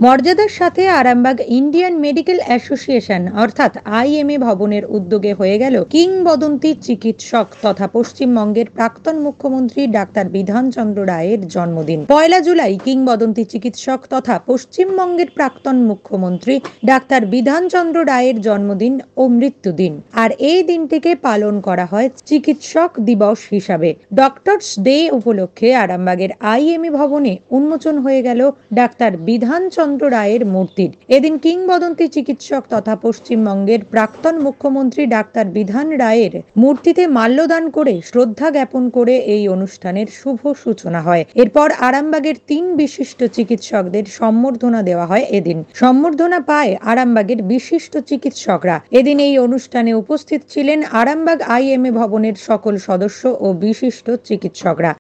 মর্যাদার সাথে Arambagh Indian medical association অর্থাৎ আইএমএ ভবনের উদ্যোগে হয়ে গেল কিংবদন্তি চিকিৎসক তথা পশ্চিমবঙ্গের প্রাক্তন মুখ্যমন্ত্রী ডাক্তার বিধানচন্দ্র রায়ের জন্মদিন। 1 জুলাই কিংবদন্তি চিকিৎসক তথা পশ্চিমবঙ্গের প্রাক্তন মুখ্যমন্ত্রী ডাক্তার বিধানচন্দ্র রায়ের জন্মদিন ও মৃত্যুদিন। আর এই দিনটিকে পালন করা হয় চিকিৎসক দিবস হিসাবে। ডক্টরস ডে উপলক্ষে আরামবাগের আইএমএ ভবনে উন্মোচন হয়ে গেল ডাক্তার বিধানচন্দ্র রায়ের মূর্তির। এদিন কিংবদন্তি চিকিৎসক তথা পশ্চিমবঙ্গের প্রাক্তন মুখ্যমন্ত্রী ডাক্তার বিধান রায়ের মূর্তিতে মাল্যদান করে শ্রদ্ধা জ্ঞাপন করে এই অনুষ্ঠানের শুভ সূচনা হয়। এরপর আরামবাগের 3 বিশিষ্ট চিকিৎসকদের সম্বর্ধনা দেওয়া হয়। এদিন সম্বর্ধনা পায় আরামবাগের বিশিষ্ট চিকিৎসকরা। এদিন এই অনুষ্ঠানে উপস্থিত ছিলেন আরামবাগ আইএমএ ভবনের সকল সদস্য ও বিশিষ্ট চিকিৎসকরা।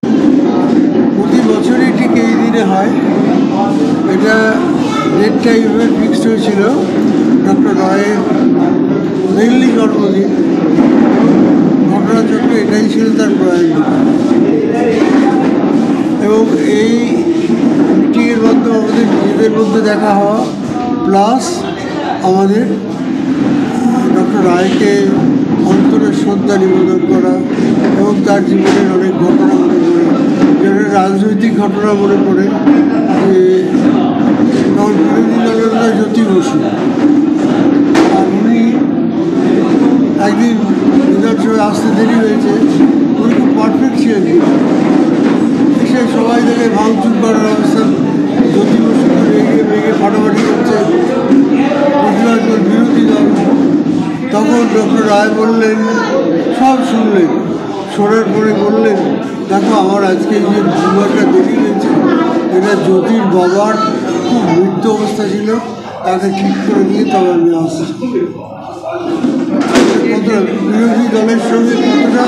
প্রতি বছরই ঠিক এই দিনে হয়, এটা ডেটটা এইভাবে ফিক্সড হয়েছিল। ডক্টর রায়ের মেনলি জন্মদিন, ঘটনাচক্রে এটাই ছিল তার প্রয়োজন। এবং এই মিটিংয়ের মাধ্যমে আমাদের নিজেদের মধ্যে দেখা হওয়া, প্লাস আমাদের ডক্টর রায়কে অন্তরে শ্রদ্ধা নিবেদন করা এবং তার জীবনের অনেক ঘটনা মনে পড়ে, যেটা রাজনৈতিক ঘটনা মনে পড়ে যে তখন বিরোধী দলনেতা জ্যোতি বসু, আর উনি একদিন বিধানসভায় আসতে দেরি হয়েছে, উনি খুব পারফেক্ট ছিলেন, এসে সবাই থেকে ভাঙচুর করার অবস্থা, জ্যোতি বসুকে রেগে ফাটাফাটি করছে প্রতিবাদ বিরোধী দল। তখন ডক্টর রায় বললেন, সব শুনলেন, শোনার পরে বললেন, দেখো আমার আজকে যে দুবারটা দেরি হয়েছে, এটা জ্যোতির বাবার খুব মৃত্যু অবস্থা ছিল, তাকে ঠিক করে দিয়ে তবে আমি আসছি। কতটা বিরোধী দলের সঙ্গে কতটা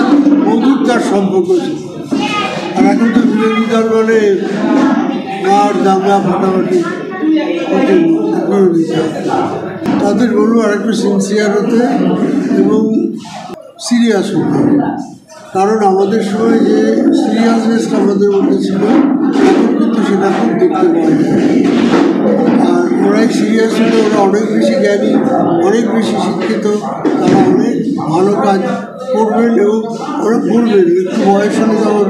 মধুর তার সম্পর্ক ছিল। আর এখন তো বিরোধী দল বলে মার দাঙ্গা ফাটাফাটি তাদের বলবো আর একটু সিনসিয়ার হতে এবং সিরিয়াস হতে, কারণ আমাদের সময় যে সিরিয়াসনেসটা আমাদের মধ্যে ছিল এখন কিন্তু সেটা খুব দেখতে পাওয়া যায়। আর ওরাই সিরিয়াস হলে ওরা অনেক বেশি জ্ঞানী, অনেক বেশি শিক্ষিত, তারা অনেক ভালো কাজ করবেন এবং ওরা করবেন, একটু বয়স হলে তখন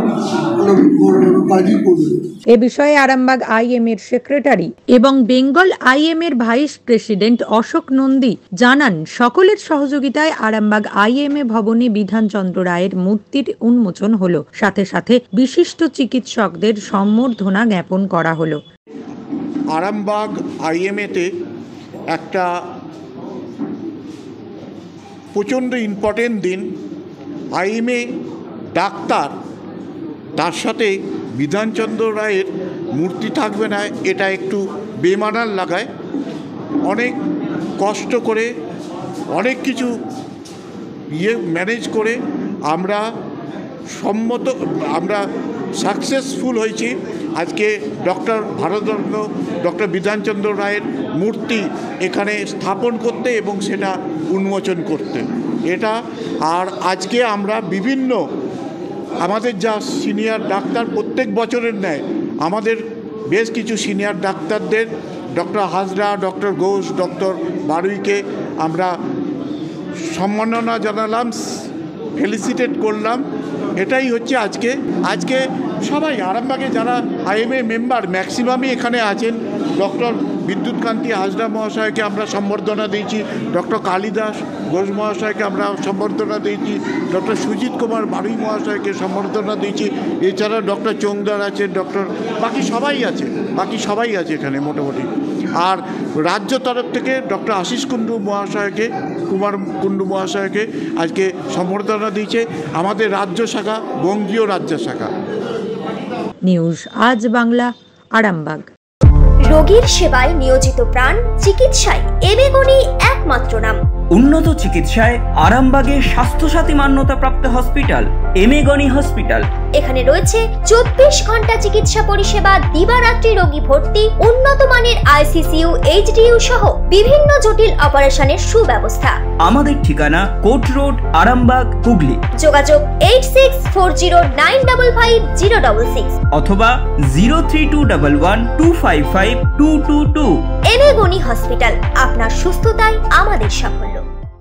ওরা বড় বড় কাজই করবে। এ বিষয়ে আরামবাগ আইএমএর সেক্রেটারি এবং বেঙ্গল আইএমএর ভাইস প্রেসিডেন্ট অশোক নন্দী জানান, সকলের সহযোগিতায় আরামবাগ আইএমএ ভবনে বিধানচন্দ্র রায়ের মূর্তির উন্মোচন হলো, সাথে সাথে বিশিষ্ট চিকিৎসকদের সম্বর্ধনা জ্ঞাপন করা হলো। আরামবাগ আইএমএতে একটা প্রচণ্ড ইম্পর্টেন্ট দিন। আইএমএ ডাক্তার, তার সাথে বিধানচন্দ্র রায়ের মূর্তি থাকবে না, এটা একটু বেমানান লাগায়। অনেক কষ্ট করে অনেক কিছু ম্যানেজ করে আমরা সাকসেসফুল হয়েছি আজকে ডক্টর ভারতরত্ন ডক্টর বিধানচন্দ্র রায়ের মূর্তি এখানে স্থাপন করতে এবং সেটা উন্মোচন করতে। এটা আর আজকে আমরা বিভিন্ন আমাদের যা সিনিয়র ডাক্তার প্রত্যেক বছরের ন্যায় আমাদের বেশ কিছু সিনিয়র ডাক্তারদের doctor Hazra, doctor Ghosh, doctor বারুইকে আমরা সম্মাননা জানালাম, ফেলিসিটেট করলাম। এটাই হচ্ছে আজকে সবাই আরামবাগে যারা আইএমএ মেম্বার ম্যাক্সিমামই এখানে আছেন। ডক্টর বিদ্যুৎকান্তি হাজরা মহাশয়কে আমরা সম্বর্ধনা দিয়েছি, ডক্টর কালিদাস ঘোষ মহাশয়কে আমরা সম্বর্ধনা দিয়েছি, ডক্টর সুজিত কুমার বারুই মহাশয়কে সম্বর্ধনা দিয়েছি। এছাড়া ডক্টর চোংদার আছেন, বাকি সবাই আছে এখানে মোটামুটি। আর রাজ্য তরফ থেকে ডক্টর আশিস কুমার কুণ্ডু মহাশয়কে আজকে সম্বর্ধনা দিয়েছে আমাদের রাজ্য শাখা, বঙ্গীয় রাজ্য শাখা। নিউজ আজ বাংলা, আরামবাগ। রোগীর সেবায় নিয়োজিত প্রাণ, চিকিৎসায় এবেগুনি একমাত্র নাম। উন্নত চিকিৎসায় আরামবাগে স্বাস্থ্যসাথী মান্যতাপ্রাপ্ত হসপিটাল এমেগনি হসপিটাল। এখানে রয়েছে 24 ঘন্টা চিকিৎসা পরিষেবা, দিবারাত্রি রোগী ভর্তি, উন্নত মানের ICCU, HDU সহ বিভিন্ন জটিল অপারেশনের সুব্যবস্থা। আমাদের ঠিকানা কোট রোড, আরামবাগ, হুগলি। যোগাযোগ 8640955066 অথবা 03211255222। এমেগনি হসপিটাল, আপনার সুস্থতাই আমাদের সাফল্য।